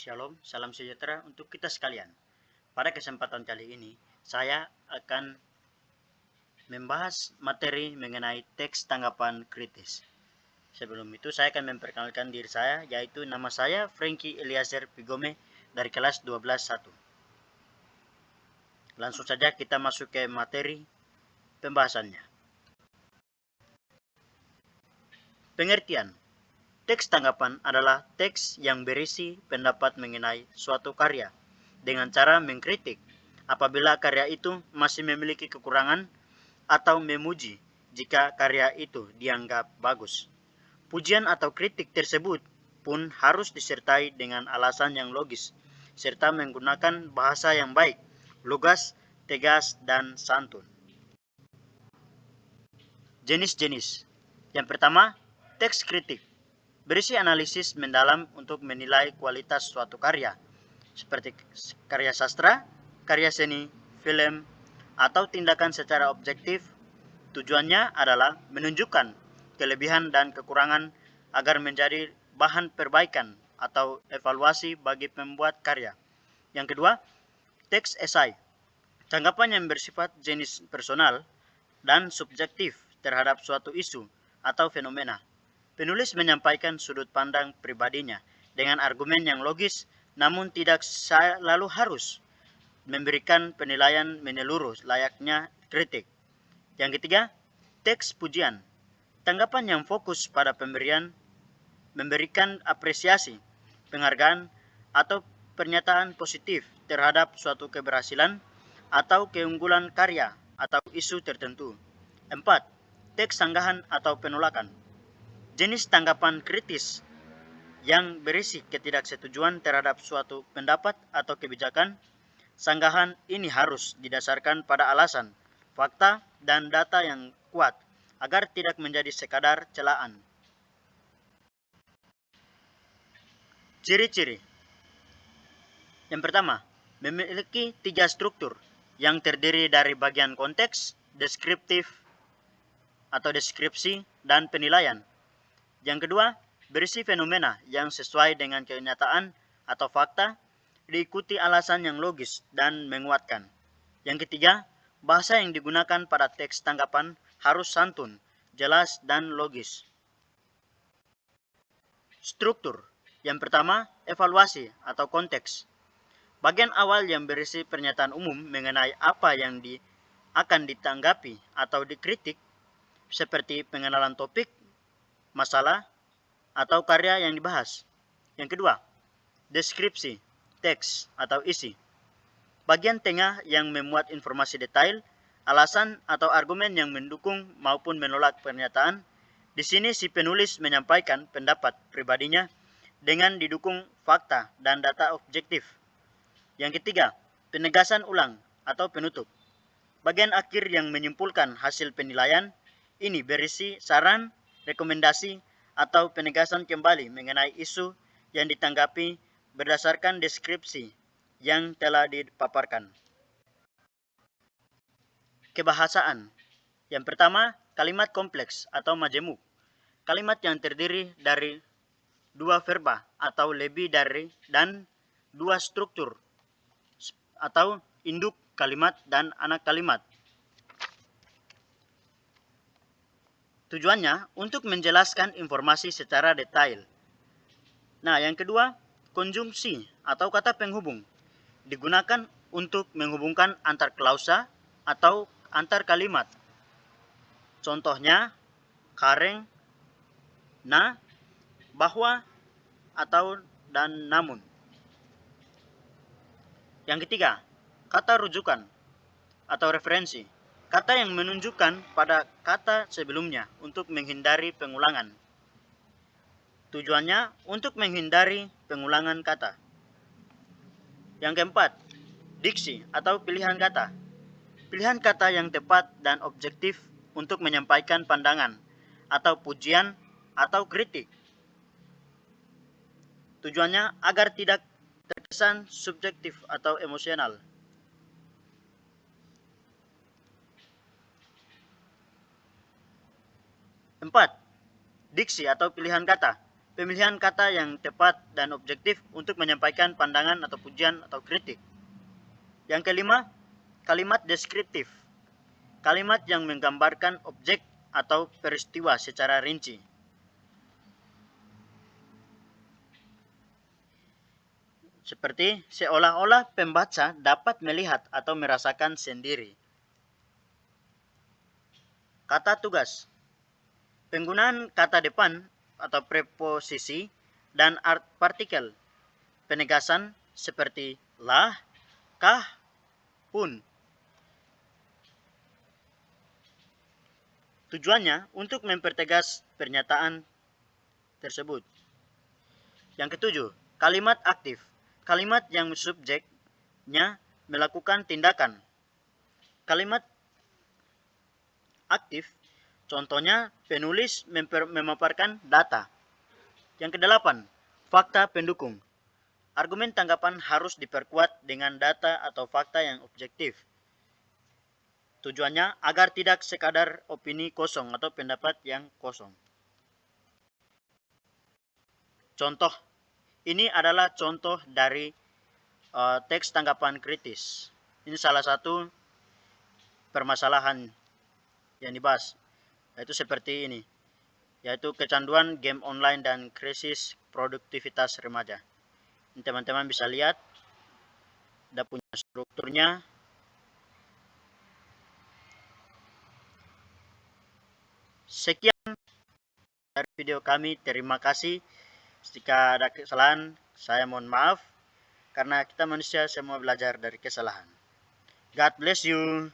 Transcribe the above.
Shalom, salam sejahtera untuk kita sekalian. Pada kesempatan kali ini, saya akan membahas materi mengenai teks tanggapan kritis. Sebelum itu, saya akan memperkenalkan diri saya, yaitu nama saya Frankie Eliezer Pigome dari kelas 12.1. Langsung saja kita masuk ke materi pembahasannya. Pengertian. Teks tanggapan adalah teks yang berisi pendapat mengenai suatu karya dengan cara mengkritik apabila karya itu masih memiliki kekurangan atau memuji jika karya itu dianggap bagus. Pujian atau kritik tersebut pun harus disertai dengan alasan yang logis serta menggunakan bahasa yang baik, lugas, tegas, dan santun. Jenis-jenis. Yang pertama, teks kritik. Berisi analisis mendalam untuk menilai kualitas suatu karya, seperti karya sastra, karya seni, film, atau tindakan secara objektif. Tujuannya adalah menunjukkan kelebihan dan kekurangan agar menjadi bahan perbaikan atau evaluasi bagi pembuat karya. Yang kedua, teks esai. Tanggapan yang bersifat jenis personal dan subjektif terhadap suatu isu atau fenomena. Penulis menyampaikan sudut pandang pribadinya dengan argumen yang logis, namun tidak selalu harus memberikan penilaian menyeluruh layaknya kritik. Yang ketiga, teks pujian. Tanggapan yang fokus pada memberikan apresiasi, penghargaan, atau pernyataan positif terhadap suatu keberhasilan atau keunggulan karya atau isu tertentu. 4. Teks sanggahan atau penolakan. Jenis tanggapan kritis yang berisi ketidaksetujuan terhadap suatu pendapat atau kebijakan. Sanggahan ini harus didasarkan pada alasan, fakta, dan data yang kuat agar tidak menjadi sekadar celaan. Ciri-ciri. Yang pertama, memiliki 3 struktur yang terdiri dari bagian konteks, deskriptif atau deskripsi, dan penilaian. Yang kedua, berisi fenomena yang sesuai dengan kenyataan atau fakta, diikuti alasan yang logis dan menguatkan. Yang ketiga, bahasa yang digunakan pada teks tanggapan harus santun, jelas, dan logis. Struktur. Yang pertama, evaluasi atau konteks. Bagian awal yang berisi pernyataan umum mengenai apa yang akan ditanggapi atau dikritik, seperti pengenalan topik, masalah, atau karya yang dibahas. Yang kedua, deskripsi, teks atau isi. Bagian tengah yang memuat informasi detail, alasan atau argumen yang mendukung maupun menolak pernyataan. Di sini si penulis menyampaikan pendapat pribadinya dengan didukung fakta dan data objektif. Yang ketiga, penegasan ulang atau penutup. Bagian akhir yang menyimpulkan hasil penilaian ini berisi saran, rekomendasi, atau penegasan kembali mengenai isu yang ditanggapi berdasarkan deskripsi yang telah dipaparkan. Kebahasaan. Yang pertama, kalimat kompleks atau majemuk. Kalimat yang terdiri dari 2 verba atau lebih dari dan 2 struktur atau induk kalimat dan anak kalimat. Tujuannya untuk menjelaskan informasi secara detail. Nah, yang kedua, konjungsi atau kata penghubung. Digunakan untuk menghubungkan antar klausa atau antar kalimat. Contohnya, kareng, na, bahwa, atau dan namun. Yang ketiga, kata rujukan atau referensi. Kata yang menunjukkan pada kata sebelumnya untuk menghindari pengulangan. Tujuannya untuk menghindari pengulangan kata. Yang keempat, diksi atau pilihan kata. Pilihan kata yang tepat dan objektif untuk menyampaikan pandangan atau pujian atau kritik. Tujuannya agar tidak terkesan subjektif atau emosional. 4. Diksi atau pilihan kata. pemilihan kata yang tepat dan objektif untuk menyampaikan pandangan atau pujian atau kritik. Yang kelima, kalimat deskriptif. Kalimat yang menggambarkan objek atau peristiwa secara rinci. Seperti seolah-olah pembaca dapat melihat atau merasakan sendiri. Kata tugas. Penggunaan kata depan atau preposisi dan partikel. Penegasan seperti lah, kah, pun. Tujuannya untuk mempertegas pernyataan tersebut. Yang ketujuh, kalimat aktif. Kalimat yang subjeknya melakukan tindakan. Kalimat aktif, contohnya penulis memaparkan data. Yang kedelapan, fakta pendukung. Argumen tanggapan harus diperkuat dengan data atau fakta yang objektif. Tujuannya agar tidak sekadar opini kosong atau pendapat yang kosong. Contoh, ini adalah contoh dari teks tanggapan kritis. Ini salah satu permasalahan yang dibahas, yaitu seperti ini, yaitu kecanduan game online dan krisis produktivitas remaja. Ini teman-teman bisa lihat, ada punya strukturnya. Sekian dari video kami, terima kasih. Jika ada kesalahan, saya mohon maaf, karena kita manusia semua belajar dari kesalahan. God bless you.